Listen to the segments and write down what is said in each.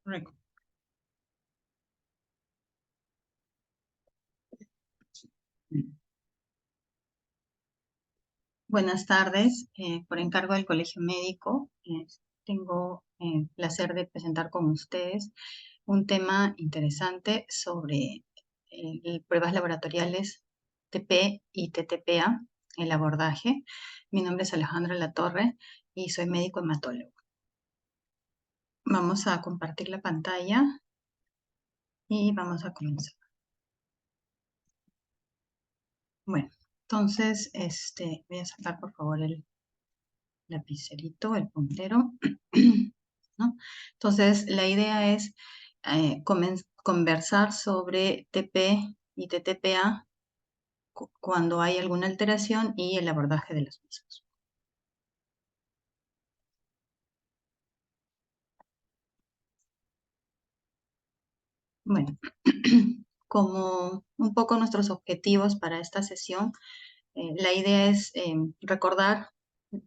Correcto. Buenas tardes. Por encargo del Colegio Médico, tengo el placer de presentar con ustedes un tema interesante sobre pruebas laboratoriales TP y TTPA, el abordaje. Mi nombre es Alejandra Latorre y soy médico hematólogo. Vamos a compartir la pantalla y vamos a comenzar. Bueno, entonces voy a sacar por favor el lapicerito, el puntero, ¿no? Entonces, la idea es conversar sobre TP y TTPA cuando hay alguna alteración y el abordaje de los mismos. Bueno, como un poco nuestros objetivos para esta sesión, la idea es recordar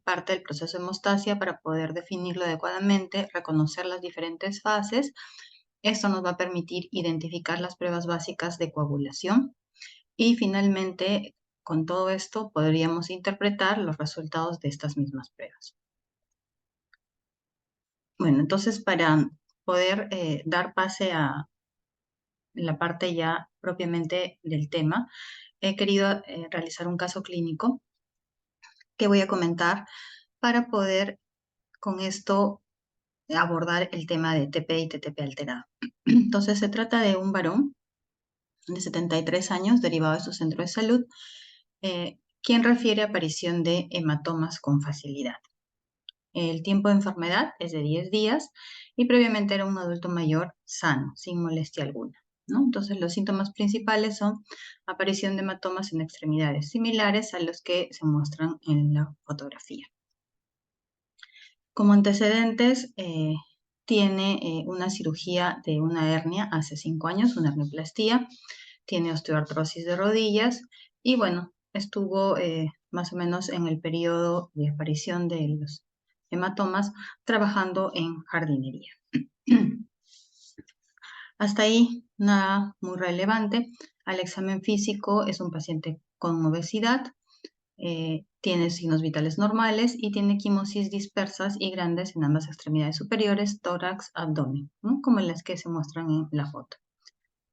parte del proceso de hemostasia para poder definirlo adecuadamente, reconocer las diferentes fases. Esto nos va a permitir identificar las pruebas básicas de coagulación y finalmente, con todo esto, podríamos interpretar los resultados de estas mismas pruebas. Bueno, entonces para poder dar pase a la parte ya propiamente del tema, he querido realizar un caso clínico que voy a comentar para poder con esto abordar el tema de TP y TTP alterado. Entonces se trata de un varón de 73 años derivado de su centro de salud, quien refiere aparición de hematomas con facilidad. El tiempo de enfermedad es de 10 días y previamente era un adulto mayor sano, sin molestia alguna, ¿no? Entonces los síntomas principales son aparición de hematomas en extremidades similares a los que se muestran en la fotografía. Como antecedentes, tiene una cirugía de una hernia hace 5 años, una herniaplastía, tiene osteoartrosis de rodillas y bueno, estuvo más o menos en el periodo de aparición de los hematomas trabajando en jardinería. Hasta ahí nada muy relevante. Al examen físico es un paciente con obesidad, tiene signos vitales normales y tiene equimosis dispersas y grandes en ambas extremidades superiores, tórax, abdomen, ¿no? Como las que se muestran en la foto.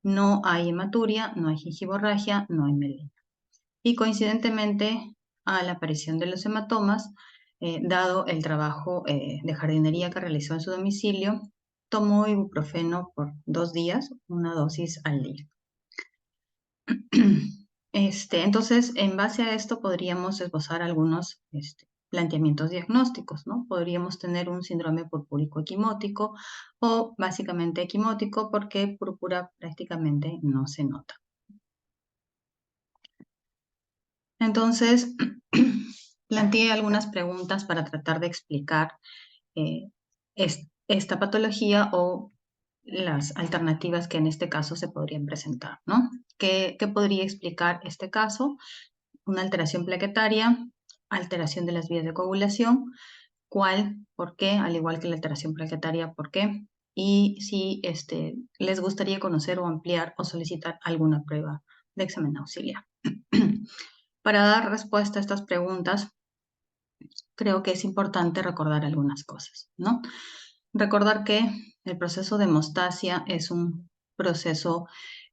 No hay hematuria, no hay gingivorragia, no hay melena. Y coincidentemente a la aparición de los hematomas, dado el trabajo de jardinería que realizó en su domicilio, tomó ibuprofeno por 2 días, una dosis al día. Entonces, en base a esto podríamos esbozar algunos planteamientos diagnósticos, ¿no? Podríamos tener un síndrome purpúrico equimótico o básicamente equimótico porque púrpura prácticamente no se nota. Entonces, planteé algunas preguntas para tratar de explicar esta patología o las alternativas que en este caso se podrían presentar, ¿no? ¿Qué podría explicar este caso? Una alteración plaquetaria, alteración de las vías de coagulación, ¿cuál? ¿Por qué? Al igual que la alteración plaquetaria, ¿por qué? Y si les gustaría conocer o ampliar o solicitar alguna prueba de examen auxiliar. Para dar respuesta a estas preguntas, creo que es importante recordar algunas cosas, ¿no? Recordar que el proceso de hemostasia es un proceso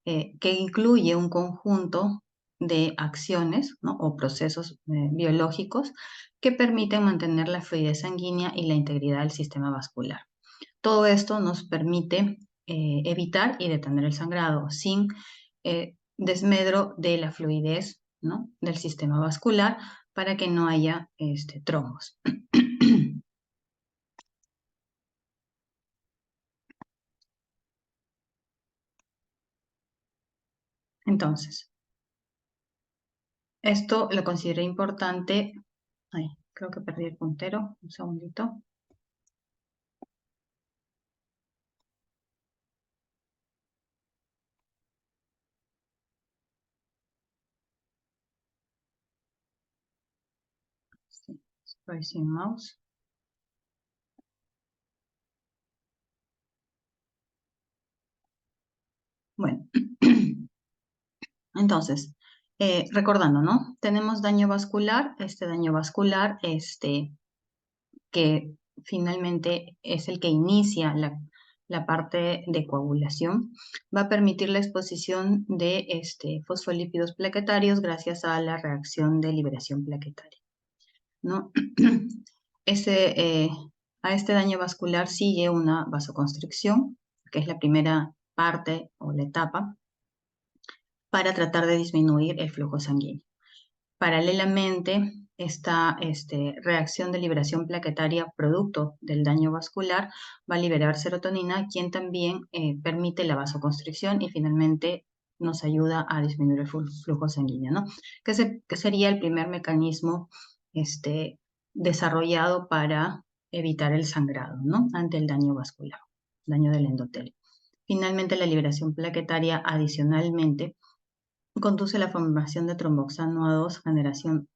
que incluye un conjunto de acciones, ¿no? O procesos biológicos que permiten mantener la fluidez sanguínea y la integridad del sistema vascular. Todo esto nos permite evitar y detener el sangrado sin desmedro de la fluidez, ¿no? Del sistema vascular para que no haya trombos. Entonces, esto lo consideré importante. Ay, creo que perdí el puntero. Un segundito. Sí, estoy sin mouse. Bueno, entonces, recordando, ¿no? Tenemos daño vascular, este daño vascular, que finalmente es el que inicia la parte de coagulación, va a permitir la exposición de fosfolípidos plaquetarios gracias a la reacción de liberación plaquetaria, ¿no? Ese, a este daño vascular sigue una vasoconstricción, que es la primera parte o la etapa, para tratar de disminuir el flujo sanguíneo. Paralelamente, esta reacción de liberación plaquetaria producto del daño vascular va a liberar serotonina, quien también permite la vasoconstricción y finalmente nos ayuda a disminuir el flujo sanguíneo, ¿no? Que sería el primer mecanismo desarrollado para evitar el sangrado, ¿no? Ante el daño vascular, daño del endotelio. Finalmente, la liberación plaquetaria adicionalmente conduce a la formación de tromboxano A2, generación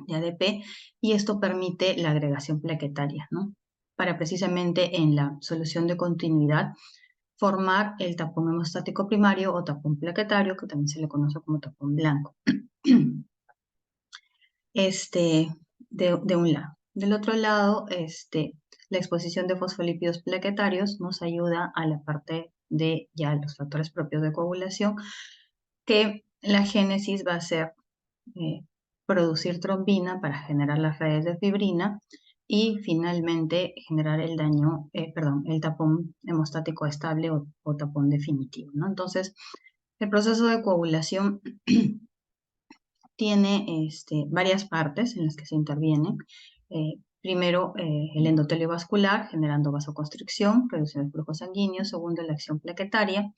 de ADP, y esto permite la agregación plaquetaria, ¿no? Para precisamente en la solución de continuidad formar el tapón hemostático primario o tapón plaquetario, que también se le conoce como tapón blanco. De un lado. Del otro lado, la exposición de fosfolípidos plaquetarios nos ayuda a la parte de ya los factores propios de coagulación, que la génesis va a ser producir trombina para generar las redes de fibrina y finalmente generar el daño, el tapón hemostático estable o tapón definitivo, ¿no? Entonces, el proceso de coagulación tiene varias partes en las que se intervienen. Primero, el endotelio vascular, generando vasoconstricción, reduciendo el flujo sanguíneo. Segundo, la acción plaquetaria,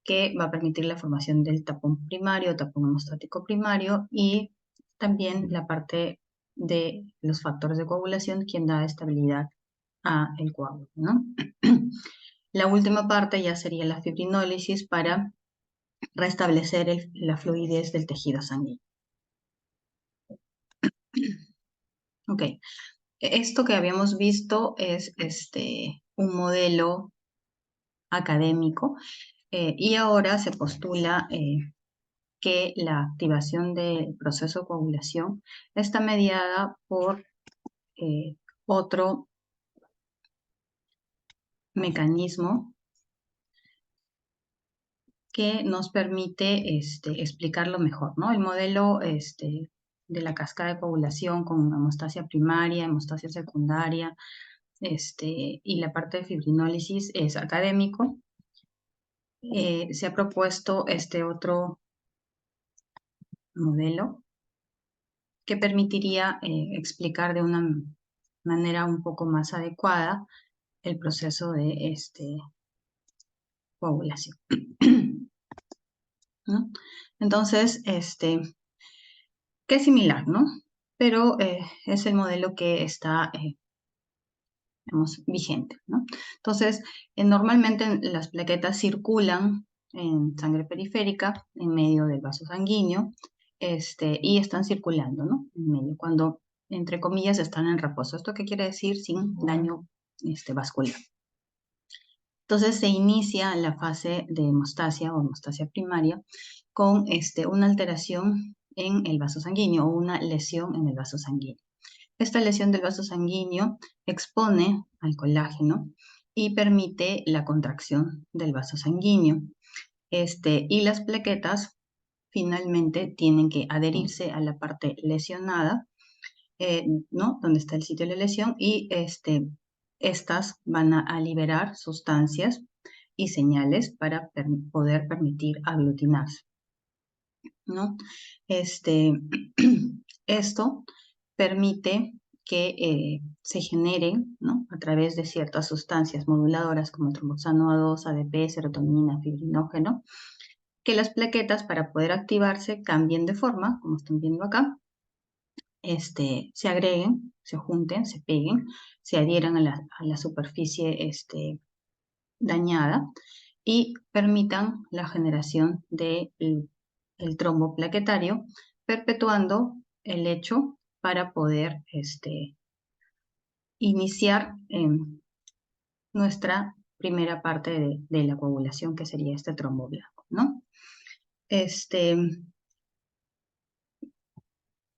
que va a permitir la formación del tapón primario, tapón hemostático primario, y también la parte de los factores de coagulación, quien da estabilidad al coágulo, ¿no? La última parte ya sería la fibrinólisis para restablecer la fluidez del tejido sanguíneo. Ok, esto que habíamos visto es un modelo académico y ahora se postula que la activación del proceso de coagulación está mediada por otro mecanismo que nos permite explicarlo mejor, ¿no? El modelo de la cascada de coagulación con hemostasia primaria, hemostasia secundaria, y la parte de fibrinólisis es académico. Se ha propuesto este otro modelo que permitiría explicar de una manera un poco más adecuada el proceso de coagulación. ¿No? Entonces, que es similar, ¿no? Pero es el modelo que está digamos, vigente, ¿no? Entonces, normalmente las plaquetas circulan en sangre periférica, en medio del vaso sanguíneo, y están circulando, ¿no? En medio, cuando, entre comillas, están en reposo. ¿Esto qué quiere decir? Sin daño vascular. Entonces, se inicia la fase de hemostasia o hemostasia primaria con una alteración en el vaso sanguíneo o una lesión en el vaso sanguíneo. Esta lesión del vaso sanguíneo expone al colágeno y permite la contracción del vaso sanguíneo. Y las plaquetas finalmente tienen que adherirse a la parte lesionada, ¿no? Donde está el sitio de la lesión, y estas van a liberar sustancias y señales para poder permitir aglutinarse, ¿no? Esto permite que se generen, ¿no? A través de ciertas sustancias moduladoras como tromboxano A2, ADP, serotonina, fibrinógeno, que las plaquetas para poder activarse cambien de forma, como están viendo acá, se agreguen, se junten, se peguen, se adhieran a la superficie dañada y permitan la generación del trombo plaquetario, perpetuando el hecho para poder iniciar nuestra primera parte de la coagulación, que sería este trombo blanco, ¿no?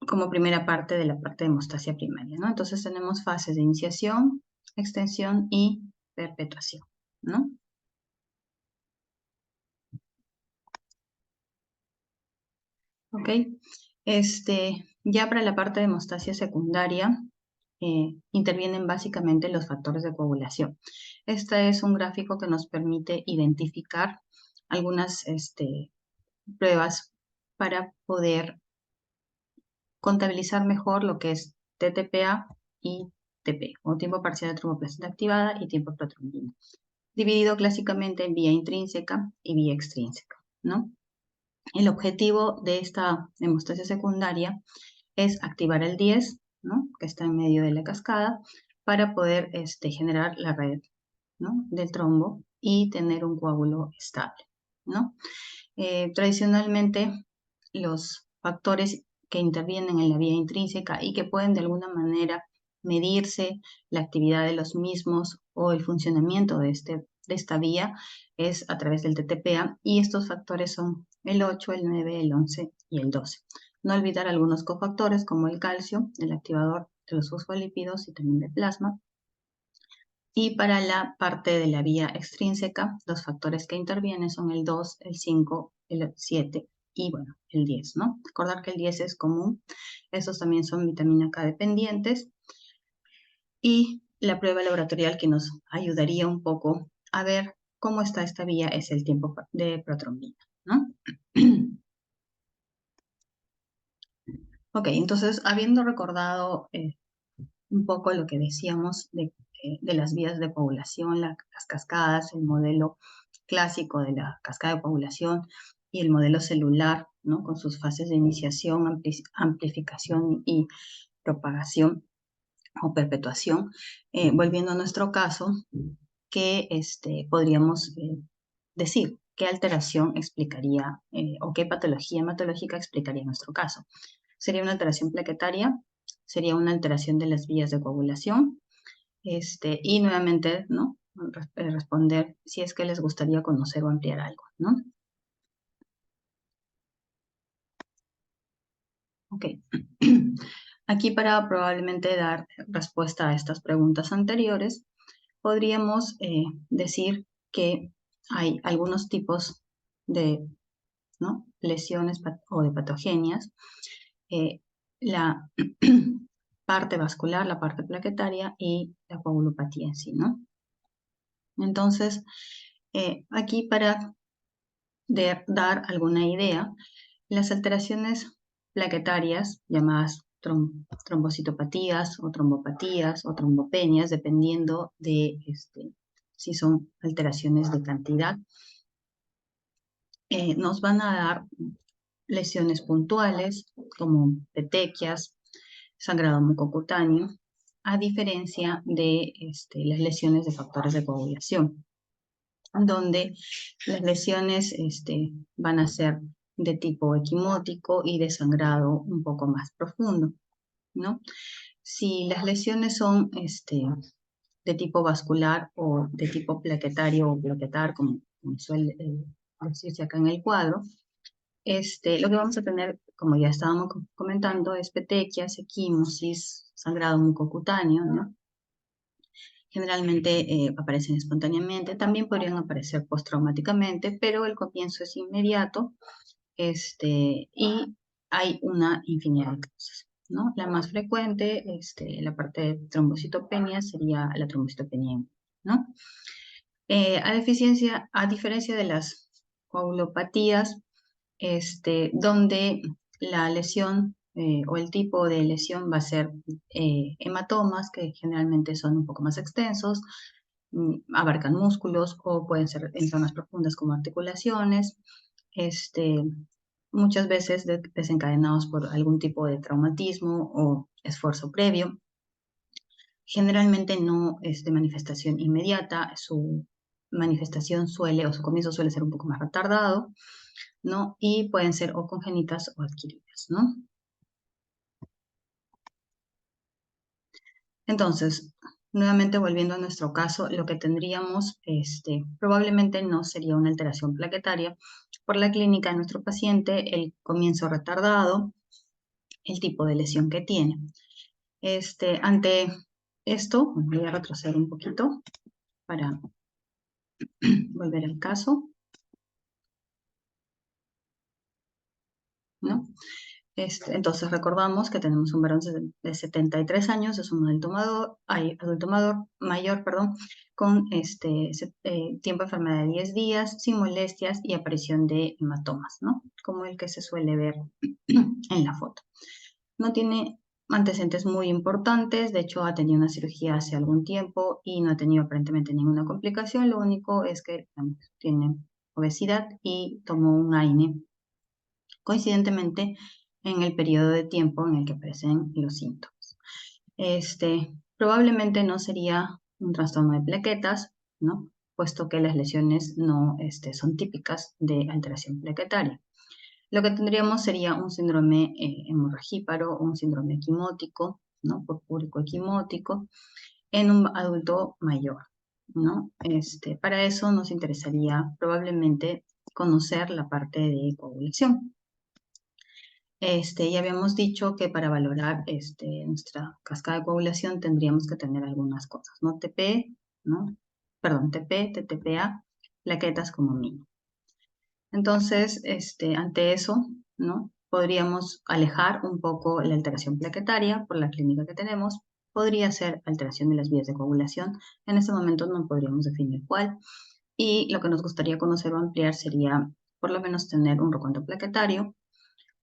Como primera parte de la parte de hemostasia primaria, ¿no? Entonces tenemos fases de iniciación, extensión y perpetuación, ¿no? Ok, ya para la parte de hemostasia secundaria, intervienen básicamente los factores de coagulación. Este es un gráfico que nos permite identificar algunas pruebas para poder contabilizar mejor lo que es TTPA y TP, o tiempo parcial de tromboplastina activada y tiempo protrombina, dividido clásicamente en vía intrínseca y vía extrínseca, ¿no? El objetivo de esta hemostasia secundaria es activar el 10, ¿no? Que está en medio de la cascada, para poder generar la red, ¿no? Del trombo y tener un coágulo estable, ¿no? Tradicionalmente, los factores que intervienen en la vía intrínseca y que pueden de alguna manera medirse la actividad de los mismos o el funcionamiento de esta vía es a través del TTPA, y estos factores son el 8, el 9, el 11 y el 12. No olvidar algunos cofactores como el calcio, el activador de los fosfolípidos y también de plasma. Y para la parte de la vía extrínseca, los factores que intervienen son el 2, el 5, el 7 y, bueno, el 10, ¿no? Recordar que el 10 es común. Estos también son vitamina K dependientes. Y la prueba laboratorial que nos ayudaría un poco a ver cómo está esta vía es el tiempo de protrombina, ¿no? Ok, entonces, habiendo recordado un poco lo que decíamos de las vías de coagulación, las cascadas, el modelo clásico de la cascada de coagulación y el modelo celular, ¿no? Con sus fases de iniciación, amplificación y propagación o perpetuación. Volviendo a nuestro caso, ¿qué podríamos decir? ¿Qué alteración explicaría o qué patología hematológica explicaría nuestro caso? ¿Sería una alteración plaquetaria? ¿Sería una alteración de las vías de coagulación? Y nuevamente, ¿no? Responder si es que les gustaría conocer o ampliar algo, ¿no? Ok. Aquí, para probablemente dar respuesta a estas preguntas anteriores, podríamos decir que hay algunos tipos de, ¿no? lesiones o de patogenias. La parte vascular, la parte plaquetaria y la coagulopatía en sí, ¿no? Entonces, aquí para dar alguna idea, las alteraciones plaquetarias, llamadas trombocitopatías o trombopatías o trombopenias, dependiendo de si son alteraciones de cantidad, nos van a dar lesiones puntuales como petequias, sangrado mucocutáneo, a diferencia de las lesiones de factores de coagulación, donde las lesiones van a ser de tipo equimótico y de sangrado un poco más profundo, ¿no? Si las lesiones son de tipo vascular o de tipo plaquetario o plaquetar, como suele decirse acá en el cuadro, lo que vamos a tener, como ya estábamos comentando, es petequias, equimosis, sangrado mucocutáneo, ¿no? Generalmente aparecen espontáneamente, también podrían aparecer postraumáticamente, pero el comienzo es inmediato, y hay una infinidad de causas, ¿no? La más frecuente, la parte de trombocitopenia, sería la trombocitopenia, ¿no? A diferencia de las coagulopatías, donde la lesión o el tipo de lesión va a ser hematomas, que generalmente son un poco más extensos, abarcan músculos o pueden ser en zonas profundas como articulaciones, muchas veces desencadenados por algún tipo de traumatismo o esfuerzo previo. Generalmente no es de manifestación inmediata, su manifestación o su comienzo suele ser un poco más retardado, ¿no? Y pueden ser o congénitas o adquiridas, ¿no? Entonces, nuevamente volviendo a nuestro caso, lo que tendríamos probablemente no sería una alteración plaquetaria. Por la clínica de nuestro paciente, el comienzo retardado, el tipo de lesión que tiene. Ante esto, voy a retroceder un poquito para volver al caso, ¿no? Entonces recordamos que tenemos un varón de 73 años, es un adulto mayor, perdón, con tiempo de enfermedad de 10 días, sin molestias y aparición de hematomas, ¿no? Como el que se suele ver en la foto. No tiene antecedentes muy importantes, de hecho ha tenido una cirugía hace algún tiempo y no ha tenido aparentemente ninguna complicación, lo único es que tiene obesidad y tomó un AINE coincidentemente en el periodo de tiempo en el que aparecen los síntomas. Probablemente no sería un trastorno de plaquetas, ¿no? Puesto que las lesiones no son típicas de alteración plaquetaria. Lo que tendríamos sería un síndrome hemorragíparo o un síndrome equimótico, ¿no? Purpúrico equimótico, en un adulto mayor, ¿no? Para eso nos interesaría probablemente conocer la parte de coagulación. Ya habíamos dicho que para valorar nuestra cascada de coagulación tendríamos que tener algunas cosas, ¿no? TP, ¿no? Perdón, TP, TTPA, plaquetas como mínimo. Entonces, ante eso, ¿no? Podríamos alejar un poco la alteración plaquetaria por la clínica que tenemos. Podría ser alteración de las vías de coagulación. En este momento no podríamos definir cuál. Y lo que nos gustaría conocer o ampliar sería, por lo menos, tener un recuento plaquetario,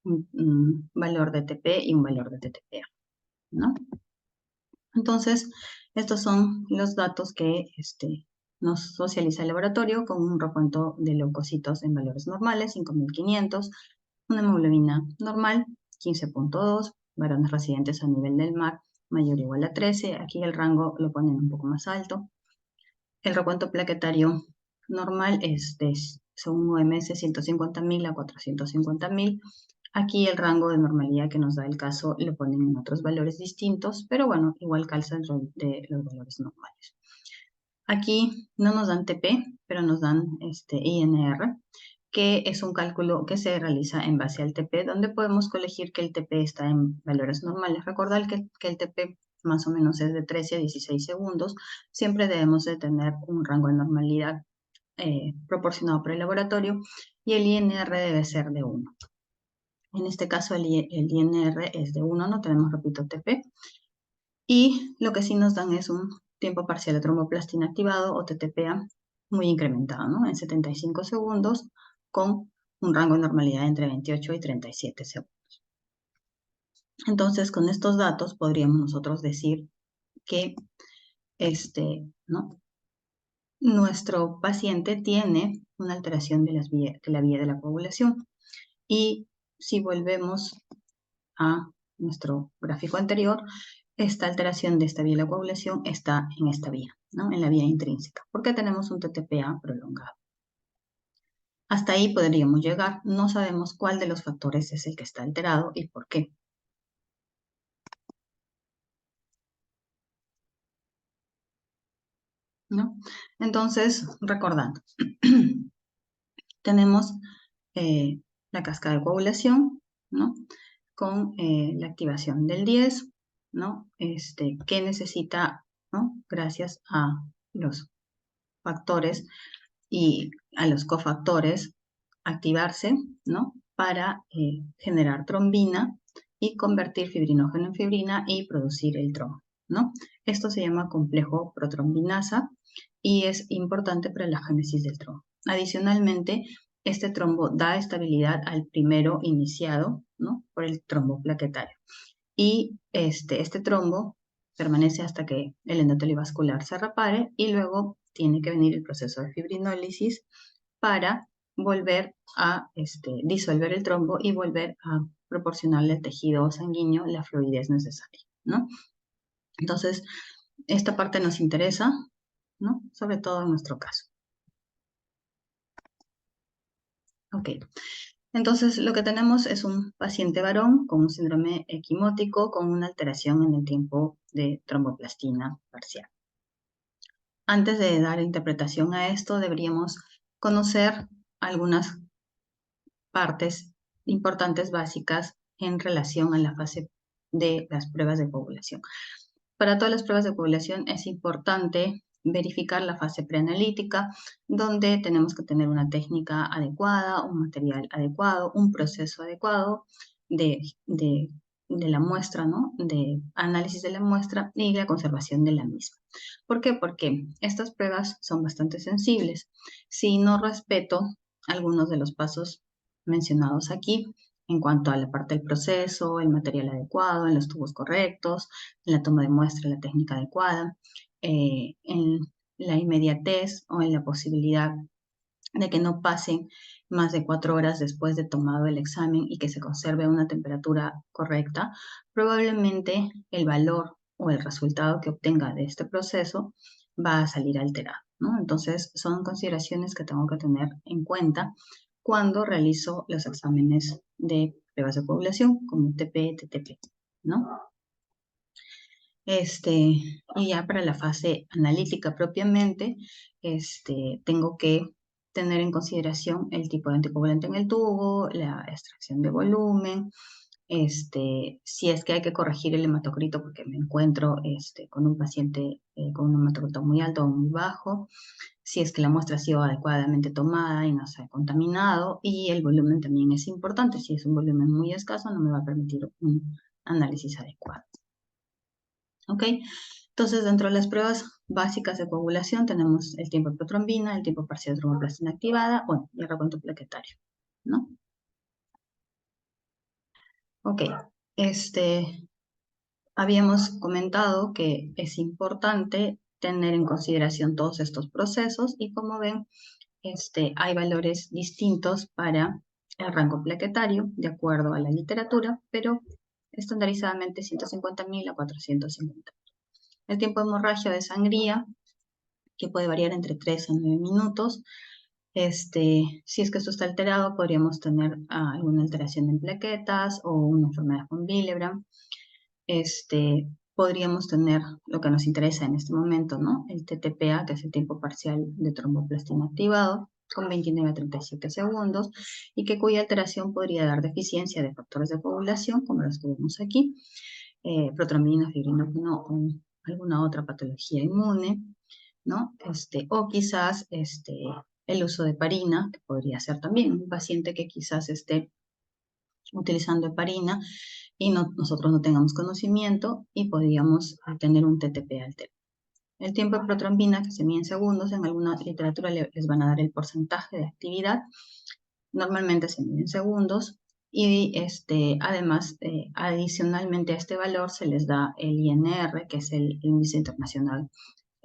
un valor de TP y un valor de TTPA, ¿no? Entonces, estos son los datos que nos socializa el laboratorio con un recuento de leucocitos en valores normales, 5.500, una hemoglobina normal, 15.2, varones residentes a nivel del mar, mayor o igual a 13, aquí el rango lo ponen un poco más alto. El recuento plaquetario normal es según OMS 150.000 a 450.000. Aquí el rango de normalidad que nos da el caso lo ponen en otros valores distintos, pero bueno, igual calza dentro de los valores normales. Aquí no nos dan TP, pero nos dan INR, que es un cálculo que se realiza en base al TP, donde podemos colegir que el TP está en valores normales. Recordar que el TP más o menos es de 13 a 16 segundos. Siempre debemos de tener un rango de normalidad proporcionado por el laboratorio y el INR debe ser de 1. En este caso el INR es de 1, no tenemos, repito, TP. Y lo que sí nos dan es un tiempo parcial de tromboplastina activado o TTPA muy incrementado, ¿no? En 75 segundos con un rango de normalidad entre 28 y 37 segundos. Entonces, con estos datos podríamos nosotros decir que ¿no? Nuestro paciente tiene una alteración de la vía de la coagulación. Y si volvemos a nuestro gráfico anterior, esta alteración de esta vía de la coagulación está en esta vía, ¿no? En la vía intrínseca, porque tenemos un TTPA prolongado. Hasta ahí podríamos llegar. No sabemos cuál de los factores es el que está alterado y por qué. ¿No? Entonces, recordando, tenemos la cascada de coagulación, ¿no? Con la activación del 10, ¿no? Que necesita, ¿no? Gracias a los factores y a los cofactores activarse, ¿no? Para generar trombina y convertir fibrinógeno en fibrina y producir el trombo, ¿no? Esto se llama complejo protrombinasa y es importante para la génesis del trombo. Adicionalmente, este trombo da estabilidad al primero iniciado, ¿no? Por el trombo plaquetario. Y este trombo permanece hasta que el endotelio vascular se repare y luego tiene que venir el proceso de fibrinólisis para volver a disolver el trombo y volver a proporcionarle al tejido sanguíneo la fluidez necesaria, ¿no? Entonces, esta parte nos interesa, ¿no? Sobre todo en nuestro caso. Ok. Entonces, lo que tenemos es un paciente varón con un síndrome equimótico con una alteración en el tiempo de tromboplastina parcial, Antes de dar interpretación a esto, deberíamos conocer algunas partes importantes básicas en relación a la fase de las pruebas de coagulación. Para todas las pruebas de coagulación es importante verificar la fase preanalítica, donde tenemos que tener una técnica adecuada, un material adecuado, un proceso adecuado de, de, de la muestra, ¿no? De análisis de la muestra y la conservación de la misma. ¿Por qué? Porque estas pruebas son bastante sensibles. Si no respeto algunos de los pasos mencionados aquí, en cuanto a la parte del proceso, el material adecuado, en los tubos correctos, en la toma de muestra, la técnica adecuada, en la inmediatez o en la posibilidad de que no pasen más de 4 horas después de tomado el examen y que se conserve una temperatura correcta, probablemente el valor o el resultado que obtenga de este proceso va a salir alterado, ¿no? Entonces, son consideraciones que tengo que tener en cuenta cuando realizo los exámenes de pruebas de coagulación como TP, TTP, ¿no? Y ya para la fase analítica propiamente, tengo que tener en consideración el tipo de anticoagulante en el tubo, la extracción de volumen, si es que hay que corregir el hematocrito porque me encuentro con un paciente con un hematocrito muy alto o muy bajo, si es que la muestra ha sido adecuadamente tomada y no se ha contaminado, y el volumen también es importante. Si es un volumen muy escaso, no me va a permitir un análisis adecuado. ¿Ok? Entonces, dentro de las pruebas básicas de coagulación tenemos el tiempo de protrombina, el tiempo parcial de tromboplastina activada, bueno, y el recuento plaquetario, ¿no? Ok, habíamos comentado que es importante tener en consideración todos estos procesos y como ven, hay valores distintos para el rango plaquetario de acuerdo a la literatura, pero estandarizadamente 150.000 a 450. El tiempo de hemorragia de sangría, que puede variar entre 3 a 9 minutos. Si es que esto está alterado, podríamos tener alguna alteración en plaquetas o una enfermedad con Willebrand. Podríamos tener lo que nos interesa en este momento, ¿no? El TTPA, que es el tiempo parcial de tromboplastina activado, con 29 a 37 segundos, y que cuya alteración podría dar deficiencia de factores de coagulación, como los que vemos aquí, protrombina, fibrinógeno o alguna otra patología inmune, ¿no? O quizás el uso de heparina, que podría ser también un paciente que quizás esté utilizando heparina y nosotros no tengamos conocimiento y podríamos tener un TTP alterado. El tiempo de protrombina, que se mide en segundos, en alguna literatura les van a dar el porcentaje de actividad. Normalmente se mide en segundos y además, adicionalmente a este valor se les da el INR, que es el índice internacional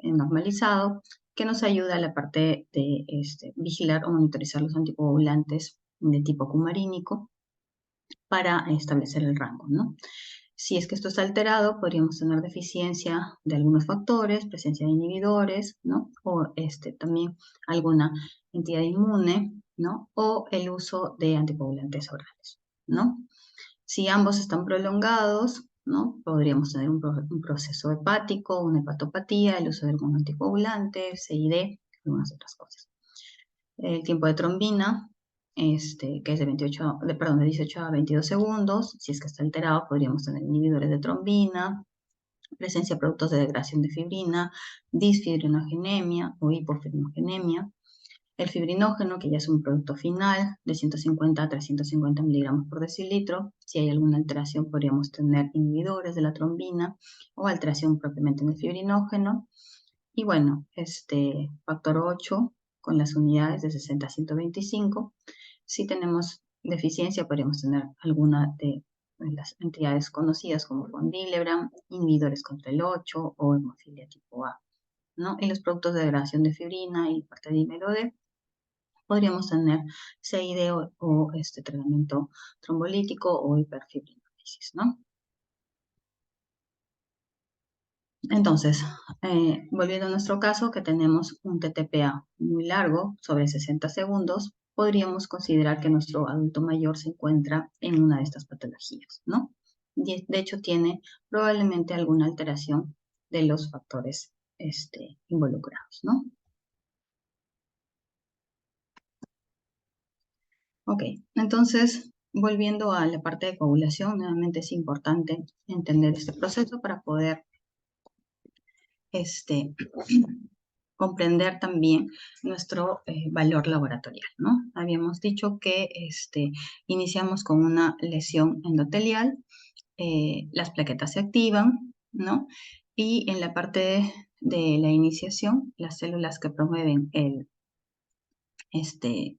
normalizado, que nos ayuda a la parte de vigilar o monitorizar los anticoagulantes de tipo cumarínico para establecer el rango, ¿no? Si es que esto está alterado, podríamos tener deficiencia de algunos factores, presencia de inhibidores, ¿no? O también alguna entidad inmune, ¿no? O el uso de anticoagulantes orales, ¿no? Si ambos están prolongados, ¿no? Podríamos tener un proceso hepático, una hepatopatía, el uso de algún anticoagulante, CID, algunas otras cosas. El tiempo de trombina, que es de 18 a 22 segundos. Si es que está alterado, podríamos tener inhibidores de trombina, presencia de productos de degradación de fibrina, disfibrinogenemia o hipofibrinogenemia. El fibrinógeno, que ya es un producto final, de 150 a 350 miligramos por decilitro. Si hay alguna alteración, podríamos tener inhibidores de la trombina o alteración propiamente en el fibrinógeno. Y bueno, factor 8 con las unidades de 60 a 125. Si tenemos deficiencia, podríamos tener alguna de las entidades conocidas como von Willebrand, inhibidores contra el 8 o hemofilia tipo A, ¿no? Y los productos de degradación de fibrina y parte dímero D, podríamos tener CID o tratamiento trombolítico o hiperfibrinolisis, ¿no? Entonces, volviendo a nuestro caso, que tenemos un TTPA muy largo, sobre 60 segundos, podríamos considerar que nuestro adulto mayor se encuentra en una de estas patologías, ¿no? De hecho, tiene probablemente alguna alteración de los factores involucrados, ¿no? Ok, entonces, volviendo a la parte de coagulación, nuevamente es importante entender este proceso para poder comprender también nuestro valor laboratorial, ¿no? Habíamos dicho que iniciamos con una lesión endotelial, las plaquetas se activan, ¿no? Y en la parte de la iniciación, las células que promueven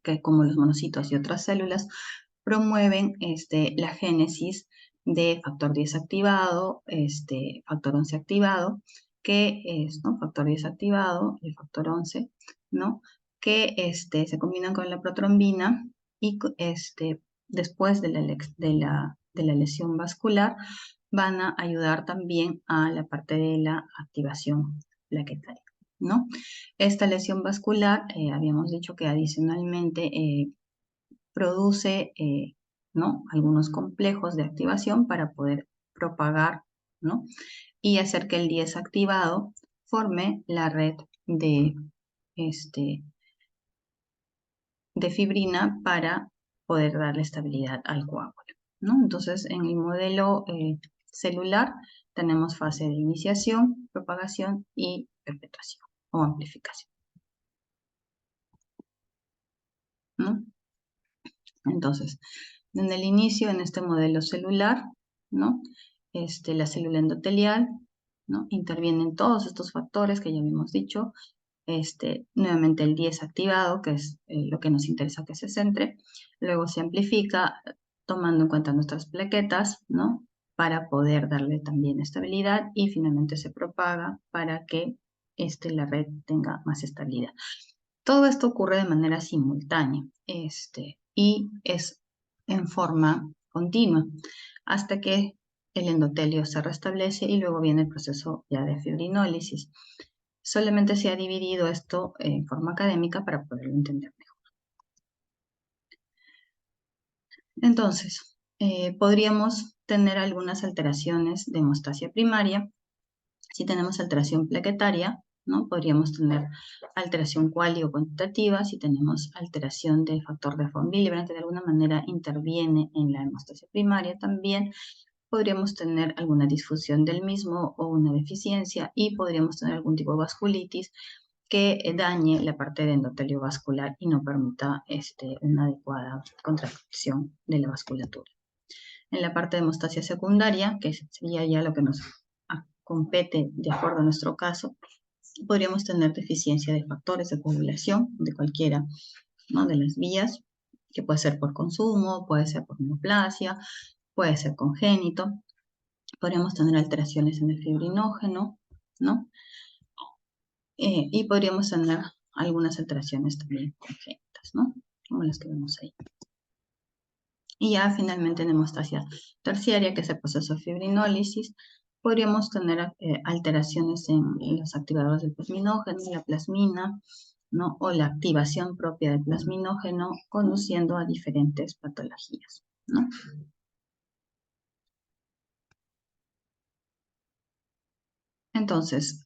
que como los monocitos y otras células, promueven la génesis de factor 10 activado, factor 11 activado, que es, ¿no? Factor 10 activado y factor 11, ¿no? Que se combinan con la protrombina y después de la lesión vascular van a ayudar también a la parte de la activación plaquetaria, ¿no? Esta lesión vascular, habíamos dicho que adicionalmente produce ¿no? algunos complejos de activación para poder propagar, ¿no? Y hacer que el 10 activado forme la red de, este, de fibrina para poder darle estabilidad al coágulo, ¿no? Entonces, en el modelo celular tenemos fase de iniciación, propagación y perpetuación o amplificación, ¿no? Entonces, en el inicio, en este modelo celular, ¿no? La célula endotelial, ¿no? Intervienen todos estos factores que ya habíamos dicho. Nuevamente el 10 activado, que es lo que nos interesa que se centre. Luego se amplifica tomando en cuenta nuestras plaquetas, ¿no? Para poder darle también estabilidad y finalmente se propaga para que la red tenga más estabilidad. Todo esto ocurre de manera simultánea y es en forma continua hasta que el endotelio se restablece y luego viene el proceso ya de fibrinólisis. Solamente se ha dividido esto en forma académica para poderlo entender mejor. Entonces, podríamos tener algunas alteraciones de hemostasia primaria. Si tenemos alteración plaquetaria, ¿no? Podríamos tener alteración cuali o cuantitativa. Si tenemos alteración de factor de von Willebrand, que de alguna manera interviene en la hemostasia primaria también, podríamos tener alguna disfunción del mismo o una deficiencia y podríamos tener algún tipo de vasculitis que dañe la parte de endotelio vascular y no permita una adecuada contracción de la vasculatura. En la parte de hemostasia secundaria, que sería ya lo que nos compete de acuerdo a nuestro caso, podríamos tener deficiencia de factores de coagulación de cualquiera, ¿no? De las vías, que puede ser por consumo, puede ser por neoplasia, puede ser congénito. Podríamos tener alteraciones en el fibrinógeno, ¿no? Y podríamos tener algunas alteraciones también congénitas, ¿no? Como las que vemos ahí. Y ya finalmente en hemostasia terciaria, que es el proceso de fibrinólisis, podríamos tener alteraciones en los activadores del plasminógeno, la plasmina, ¿no? O la activación propia del plasminógeno, conduciendo a diferentes patologías, ¿no? Entonces,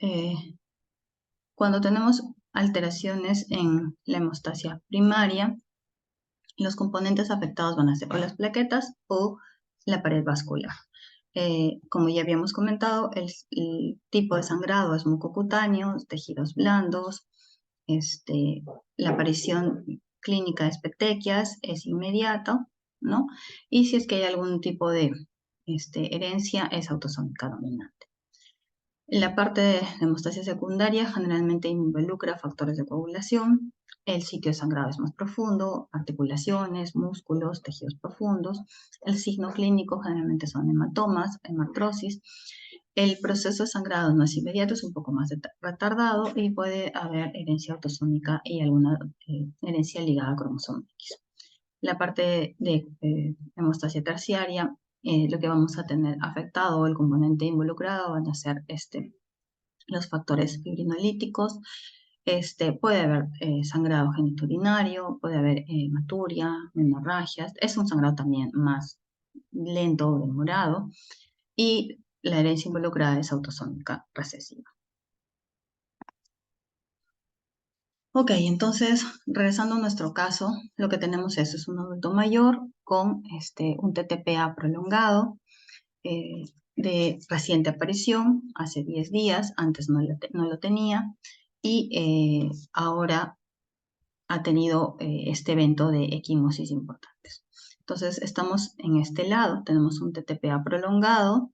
cuando tenemos alteraciones en la hemostasia primaria, los componentes afectados van a ser o las plaquetas o la pared vascular. Como ya habíamos comentado, el tipo de sangrado es mucocutáneo, tejidos blandos, la aparición clínica de petequias es inmediata, ¿no? Y si es que hay algún tipo de herencia, es autosómica dominante. La parte de hemostasia secundaria generalmente involucra factores de coagulación. El sitio de sangrado es más profundo, articulaciones, músculos, tejidos profundos. El signo clínico generalmente son hematomas, hematrosis. El proceso de sangrado no es inmediato, es un poco más retardado y puede haber herencia autosómica y alguna herencia ligada a cromosoma X. La parte de hemostasia terciaria, lo que vamos a tener afectado, el componente involucrado, van a ser los factores fibrinolíticos. Puede haber sangrado genitourinario, puede haber hematuria, hemorragias. Es un sangrado también más lento o demorado. Y la herencia involucrada es autosómica recesiva. Ok, entonces, regresando a nuestro caso, lo que tenemos es un adulto mayor con un TTPA prolongado de reciente aparición, hace 10 días, antes no lo tenía, y ahora ha tenido este evento de equimosis importantes. Entonces, estamos en este lado, tenemos un TTPA prolongado,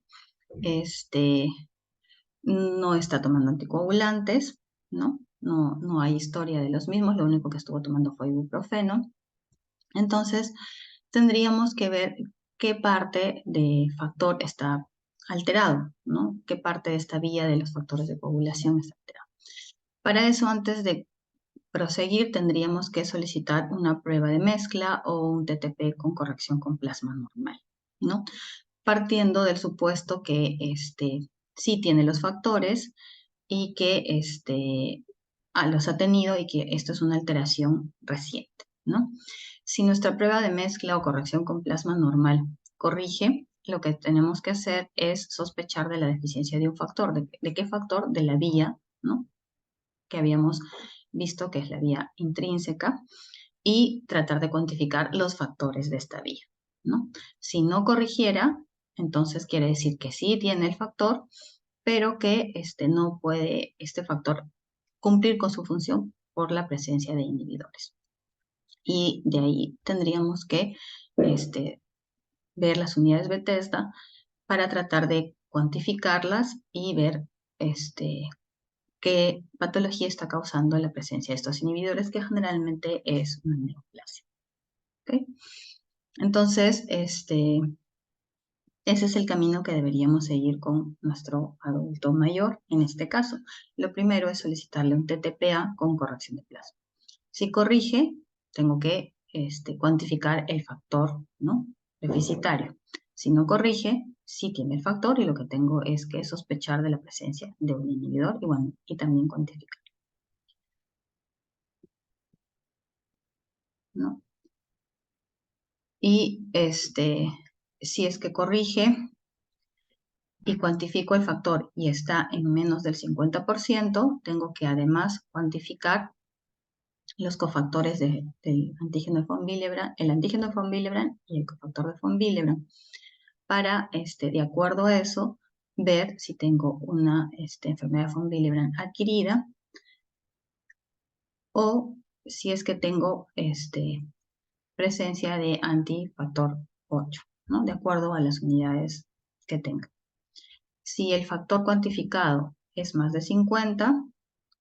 no está tomando anticoagulantes, ¿no? No hay historia de los mismos, lo único que estuvo tomando fue ibuprofeno. Entonces, tendríamos que ver qué parte de factor está alterado, ¿no? Qué parte de esta vía de los factores de coagulación está alterado. Para eso, antes de proseguir, tendríamos que solicitar una prueba de mezcla o un TTP con corrección con plasma normal, ¿no? Partiendo del supuesto que sí tiene los factores y que los ha tenido y que esto es una alteración reciente, ¿no? Si nuestra prueba de mezcla o corrección con plasma normal corrige, lo que tenemos que hacer es sospechar de la deficiencia de un factor. ¿De qué factor? De la vía, ¿no? Que habíamos visto que es la vía intrínseca y tratar de cuantificar los factores de esta vía, ¿no? Si no corrigiera, entonces quiere decir que sí tiene el factor, pero que no puede este factor cumplir con su función por la presencia de inhibidores. Y de ahí tendríamos que ver las unidades Bethesda para tratar de cuantificarlas y ver qué patología está causando la presencia de estos inhibidores, que generalmente es una neoplasia. ¿Okay? Entonces, ese es el camino que deberíamos seguir con nuestro adulto mayor en este caso. Lo primero es solicitarle un TTPA con corrección de plasma. Si corrige, tengo que cuantificar el factor, ¿no? Deficitario. Si no corrige, sí tiene el factor y lo que tengo es que sospechar de la presencia de un inhibidor y, bueno, y también cuantificar, ¿no? Y si es que corrige y cuantifico el factor y está en menos del 50%, tengo que además cuantificar los cofactores del antígeno de von Willebrand, el antígeno de von Willebrand y el cofactor de von Willebrand, para, de acuerdo a eso, ver si tengo una enfermedad de von Willebrand adquirida o si es que tengo presencia de antifactor 8, ¿no? De acuerdo a las unidades que tenga. Si el factor cuantificado es más de 50,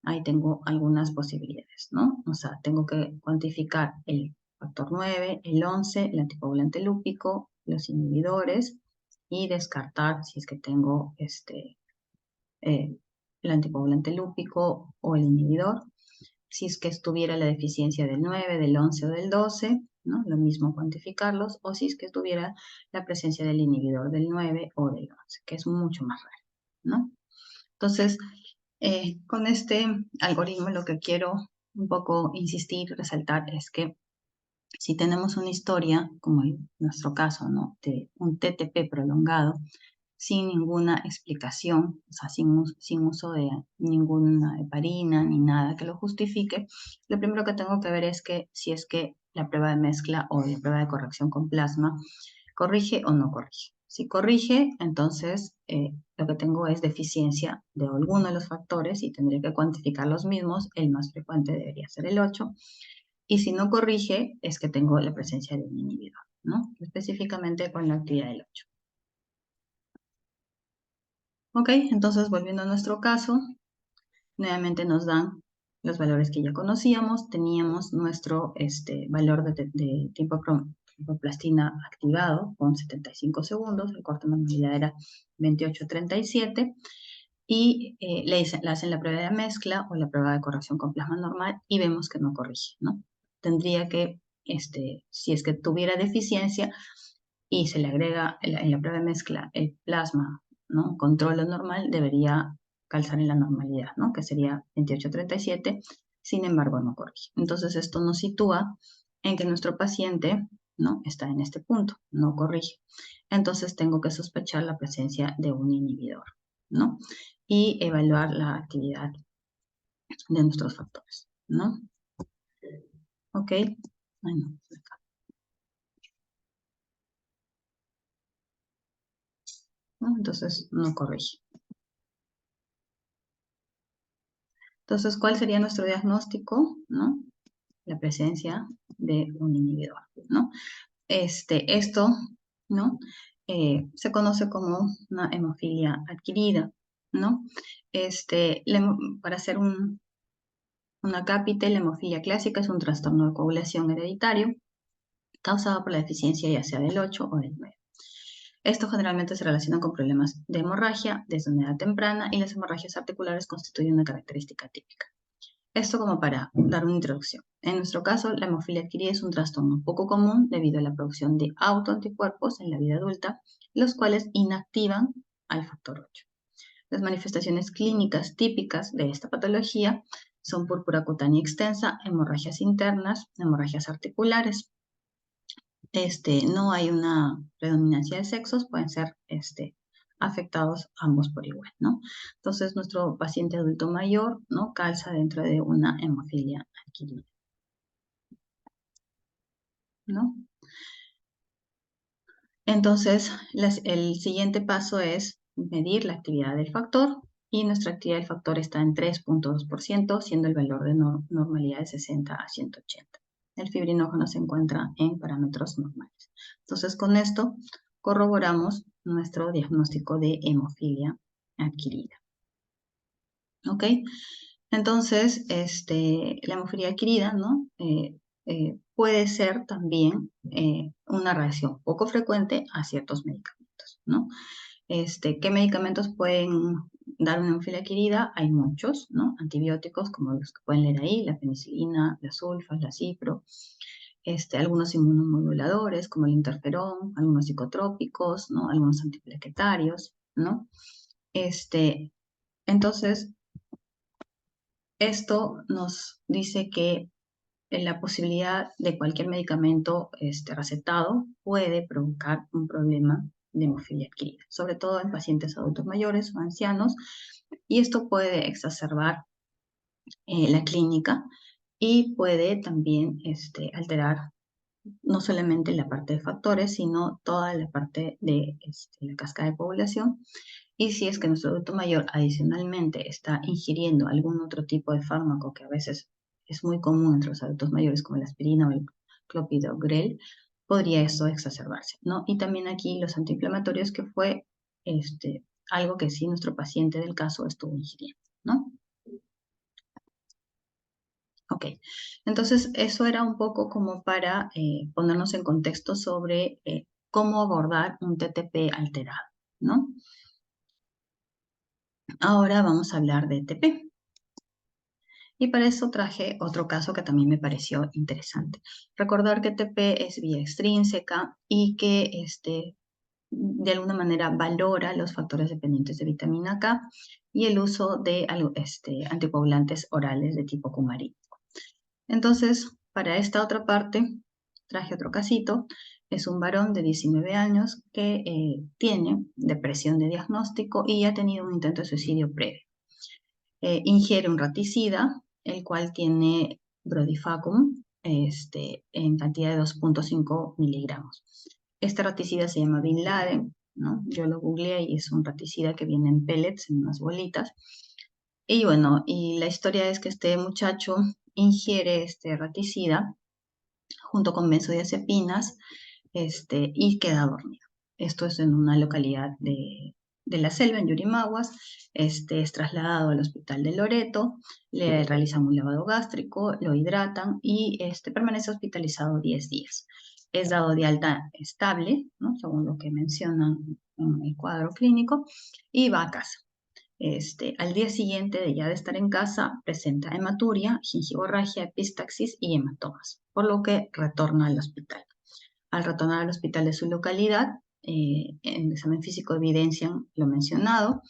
ahí tengo algunas posibilidades, ¿no? O sea, tengo que cuantificar el factor 9, el 11, el anticoagulante lúpico, los inhibidores y descartar si es que tengo el anticoagulante lúpico o el inhibidor. Si es que estuviera la deficiencia del 9, del 11 o del 12, ¿no? Lo mismo cuantificarlos, o si es que estuviera la presencia del inhibidor del 9 o del 11, que es mucho más raro, ¿no? Entonces, con este algoritmo lo que quiero un poco insistir, resaltar, es que si tenemos una historia, como en nuestro caso, ¿no? De un TTP prolongado, sin ninguna explicación, o sea, sin uso de ninguna heparina ni nada que lo justifique, lo primero que tengo que ver es que si es que la prueba de mezcla o la prueba de corrección con plasma corrige o no corrige. Si corrige, entonces lo que tengo es deficiencia de alguno de los factores y tendré que cuantificar los mismos. El más frecuente debería ser el 8. Y si no corrige, es que tengo la presencia de un inhibidor, ¿no? Específicamente con la actividad del 8. Ok, entonces volviendo a nuestro caso, nuevamente nos dan los valores que ya conocíamos. Teníamos nuestro valor de tiempoplastina activado con 75 segundos. El corte de normalidad era 28:37. Y le hacen la prueba de mezcla o la prueba de corrección con plasma normal y vemos que no corrige, ¿no? Tendría que, si es que tuviera deficiencia y se le agrega en la prueba de mezcla el plasma, ¿no? Control lo normal, debería calzar en la normalidad, ¿no? Que sería 28:37, sin embargo no corrige. Entonces esto nos sitúa en que nuestro paciente, ¿no? Está en este punto, no corrige. Entonces tengo que sospechar la presencia de un inhibidor, ¿no? Y evaluar la actividad de nuestros factores, ¿no? ¿Ok? Bueno, acá, ¿no? Entonces, no corrige. Entonces, ¿cuál sería nuestro diagnóstico? ¿No? La presencia de un inhibidor, ¿no? Esto, ¿no? Se conoce como una hemofilia adquirida, ¿no? Para hacer una cápite, la hemofilia clásica es un trastorno de coagulación hereditario causado por la deficiencia ya sea del 8 o del 9. Esto generalmente se relaciona con problemas de hemorragia desde una edad temprana y las hemorragias articulares constituyen una característica típica. Esto como para dar una introducción. En nuestro caso, la hemofilia adquirida es un trastorno poco común debido a la producción de autoanticuerpos en la vida adulta, los cuales inactivan al factor 8. Las manifestaciones clínicas típicas de esta patología son púrpura cutánea extensa, hemorragias internas, hemorragias articulares. No hay una predominancia de sexos, pueden ser afectados ambos por igual, ¿no? Entonces, nuestro paciente adulto mayor, ¿no? Calza dentro de una hemofilia adquirida, ¿no? Entonces, el siguiente paso es medir la actividad del factor y nuestra actividad del factor está en 3.2%, siendo el valor de normalidad de 60 a 180. El fibrinógeno se encuentra en parámetros normales. Entonces, con esto corroboramos nuestro diagnóstico de hemofilia adquirida. ¿Ok? Entonces, la hemofilia adquirida, ¿no? Puede ser también una reacción poco frecuente a ciertos medicamentos, ¿no? ¿Qué medicamentos pueden dar una hemofilia adquirida? Hay muchos, ¿no? Antibióticos, como los que pueden leer ahí, la penicilina, la sulfas, la cipro, algunos inmunomoduladores, como el interferón, algunos psicotrópicos, ¿no? Algunos antiplaquetarios, ¿no? Entonces, esto nos dice que la posibilidad de cualquier medicamento recetado puede provocar un problema de hemofilia adquirida, sobre todo en pacientes adultos mayores o ancianos, y esto puede exacerbar la clínica y puede también alterar no solamente la parte de factores, sino toda la parte de la cascada de población. Y si es que nuestro adulto mayor adicionalmente está ingiriendo algún otro tipo de fármaco que a veces es muy común entre los adultos mayores, como la aspirina o el clopidogrel, podría eso exacerbarse, ¿no? Y también aquí los antiinflamatorios, que fue algo que sí nuestro paciente del caso estuvo ingiriendo, ¿no? Ok, entonces eso era un poco como para ponernos en contexto sobre cómo abordar un TTP alterado, ¿no? Ahora vamos a hablar de TP. Y para eso traje otro caso que también me pareció interesante. Recordar que TP es vía extrínseca y que de alguna manera valora los factores dependientes de vitamina K y el uso de anticoagulantes orales de tipo cumarínico. Entonces, para esta otra parte, traje otro casito. Es un varón de 19 años que tiene depresión de diagnóstico y ha tenido un intento de suicidio previo. Ingiere un raticida, el cual tiene Brodifacum en cantidad de 2.5 miligramos. Este raticida se llama Bin Laden, ¿no? Yo lo googleé y es un raticida que viene en pellets, en unas bolitas. Y bueno, y la historia es que este muchacho ingiere este raticida junto con benzodiazepinas y queda dormido. Esto es en una localidad de la selva, en Yurimaguas. Es trasladado al hospital de Loreto, le realizan un lavado gástrico, lo hidratan y permanece hospitalizado 10 días. Es dado de alta estable, ¿no? Según lo que mencionan en el cuadro clínico, y va a casa. Al día siguiente de ya de estar en casa, presenta hematuria, gingivorragia, epistaxis y hematomas, por lo que retorna al hospital. Al retornar al hospital de su localidad, en el examen físico evidencian lo mencionado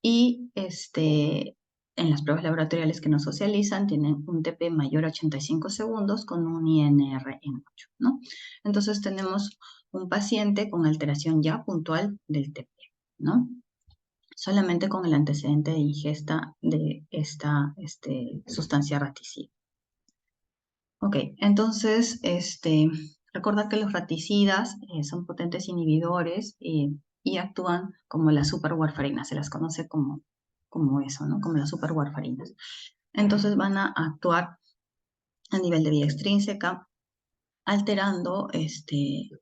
y en las pruebas laboratoriales que nos socializan tienen un TP mayor a 85 segundos con un INR en 8, ¿no? Entonces tenemos un paciente con alteración ya puntual del TP, ¿no? Solamente con el antecedente de ingesta de esta sustancia raticida. Ok, entonces, recordar que los raticidas son potentes inhibidores y actúan como la superwarfarina, se las conoce como eso, ¿no? Como las superwarfarinas. Entonces van a actuar a nivel de vía extrínseca, alterando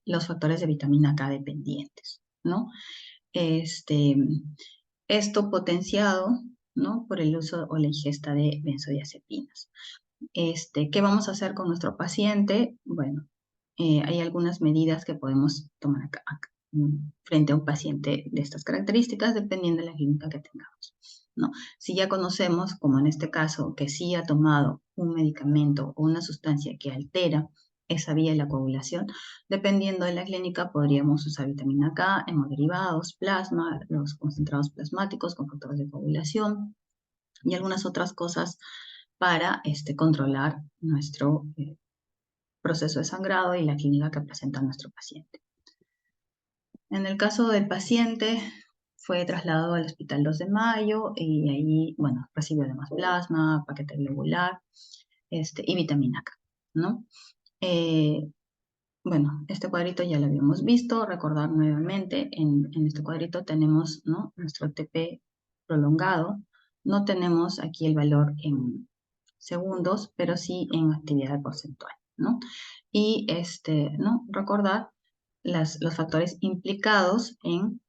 los factores de vitamina K dependientes, ¿no? Esto potenciado, ¿no? Por el uso o la ingesta de benzodiazepinas. ¿Qué vamos a hacer con nuestro paciente? Bueno, hay algunas medidas que podemos tomar acá, frente a un paciente de estas características, dependiendo de la clínica que tengamos, ¿no? Si ya conocemos, como en este caso, que sí ha tomado un medicamento o una sustancia que altera esa vía de la coagulación, dependiendo de la clínica, podríamos usar vitamina K, hemoderivados, plasma, los concentrados plasmáticos con factores de coagulación y algunas otras cosas para controlar nuestro proceso de sangrado y la clínica que presenta nuestro paciente. En el caso del paciente, fue trasladado al Hospital 2 de Mayo y ahí, bueno, recibió además plasma, paquete globular y vitamina K, ¿no? Bueno, este cuadrito ya lo habíamos visto, recordar nuevamente, en este cuadrito tenemos, ¿no?, nuestro TP prolongado, no tenemos aquí el valor en segundos, pero sí en actividad porcentual, ¿no? Y ¿no?, recordar los factores implicados en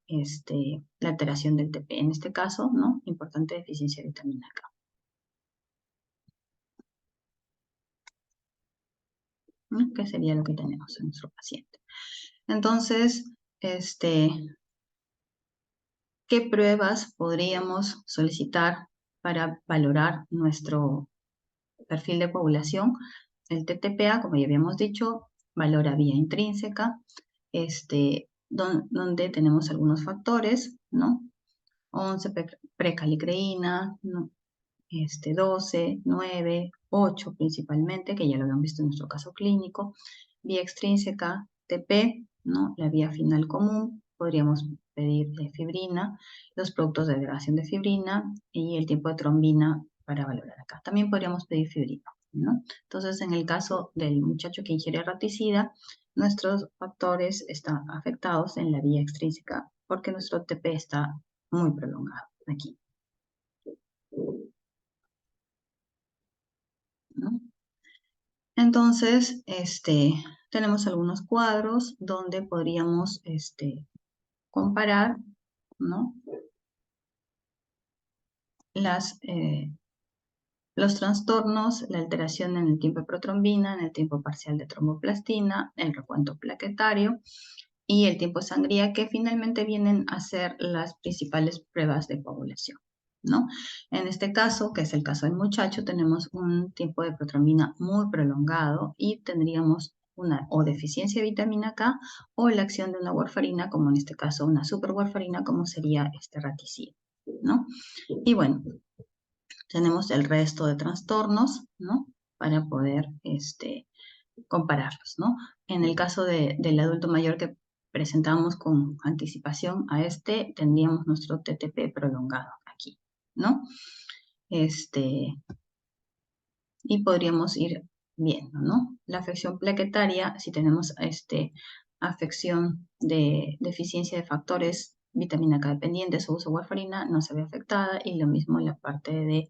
la alteración del TP. En este caso, ¿no?, importante deficiencia de vitamina K. ¿No? Que sería lo que tenemos en nuestro paciente. Entonces, ¿qué pruebas podríamos solicitar para valorar nuestro perfil de coagulación? El TTPA, como ya habíamos dicho, valora vía intrínseca, donde tenemos algunos factores, ¿no? 11 precalicreína, ¿no? 12, 9, 8 principalmente, que ya lo habíamos visto en nuestro caso clínico. Vía extrínseca, TP, ¿no?, la vía final común, podríamos pedir fibrina, los productos de degradación de fibrina y el tiempo de trombina para valorar acá. También podríamos pedir fibrina, ¿no? Entonces, en el caso del muchacho que ingiere raticida, nuestros factores están afectados en la vía extrínseca porque nuestro TP está muy prolongado aquí, ¿no? Entonces, tenemos algunos cuadros donde podríamos comparar, ¿no?, los trastornos, la alteración en el tiempo de protrombina, en el tiempo parcial de tromboplastina, el recuento plaquetario y el tiempo de sangría, que finalmente vienen a ser las principales pruebas de coagulación, ¿no? En este caso, que es el caso del muchacho, tenemos un tiempo de protrombina muy prolongado y tendríamos una o deficiencia de vitamina K o la acción de una warfarina, como en este caso una superwarfarina, como sería este raticida, ¿no? Y bueno, tenemos el resto de trastornos, ¿no?, para poder compararlos, ¿no? En el caso del adulto mayor que presentamos con anticipación a tendríamos nuestro TTP prolongado aquí, ¿no? Y podríamos ir viendo, ¿no? La afección plaquetaria, si tenemos afección de deficiencia de factores vitamina K dependientes o uso de warfarina, no se ve afectada, y lo mismo en la parte de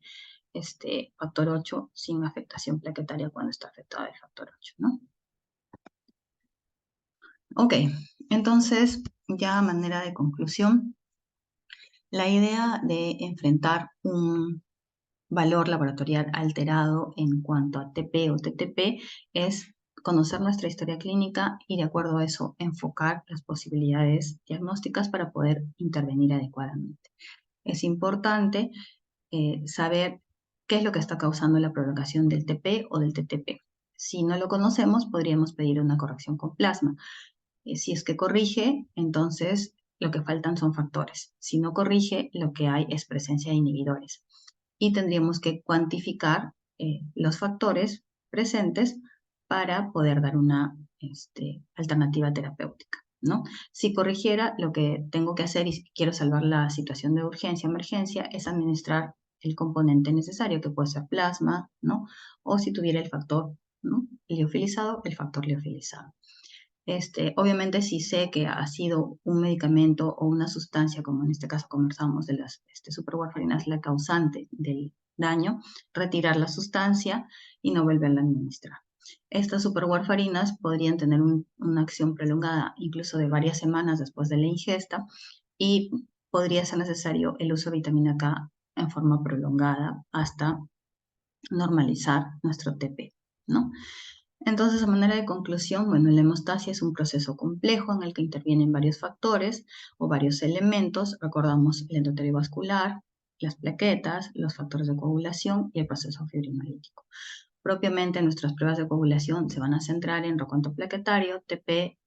factor 8 sin afectación plaquetaria cuando está afectada el factor 8, ¿no? Ok, entonces, ya a manera de conclusión, la idea de enfrentar un valor laboratorial alterado en cuanto a TP o TTP es conocer nuestra historia clínica y, de acuerdo a eso, enfocar las posibilidades diagnósticas para poder intervenir adecuadamente. Es importante saber qué es lo que está causando la prolongación del TP o del TTP. Si no lo conocemos, podríamos pedir una corrección con plasma. Si es que corrige, entonces lo que faltan son factores. Si no corrige, lo que hay es presencia de inhibidores. Y tendríamos que cuantificar los factores presentes para poder dar una alternativa terapéutica, ¿no? Si corrigiera, lo que tengo que hacer, y si quiero salvar la situación de urgencia, emergencia, es administrar el componente necesario, que puede ser plasma, ¿no? O si tuviera el factor ¿no? Liofilizado, el factor liofilizado. Obviamente, si sé que ha sido un medicamento o una sustancia, como en este caso conversamos de las superwarfarinas, la causante del daño, retirar la sustancia y no volverla a administrar. Estas superwarfarinas podrían tener una acción prolongada, incluso de varias semanas después de la ingesta, y podría ser necesario el uso de vitamina K en forma prolongada hasta normalizar nuestro TP, ¿no? Entonces, a manera de conclusión, bueno, la hemostasia es un proceso complejo en el que intervienen varios factores o varios elementos. Recordamos el endotelio vascular, las plaquetas, los factores de coagulación y el proceso fibrinolítico. Propiamente, nuestras pruebas de coagulación se van a centrar en recuento plaquetario, TP,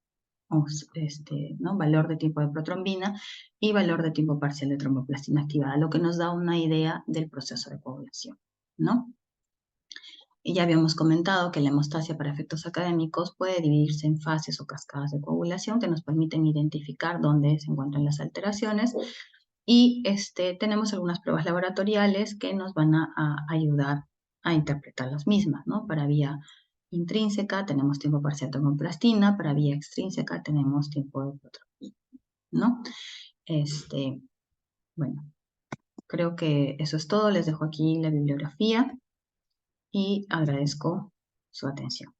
¿no? Valor de tipo de protrombina y valor de tipo parcial de tromboplastina activada, lo que nos da una idea del proceso de coagulación, ¿no? Y ya habíamos comentado que la hemostasia para efectos académicos puede dividirse en fases o cascadas de coagulación que nos permiten identificar dónde se encuentran las alteraciones. Y tenemos algunas pruebas laboratoriales que nos van a ayudar a interpretar las mismas, ¿no? Para vía intrínseca tenemos tiempo parcial de tromboplastina, para vía extrínseca tenemos tiempo de protrombina, ¿no? Bueno, creo que eso es todo. Les dejo aquí la bibliografía y agradezco su atención.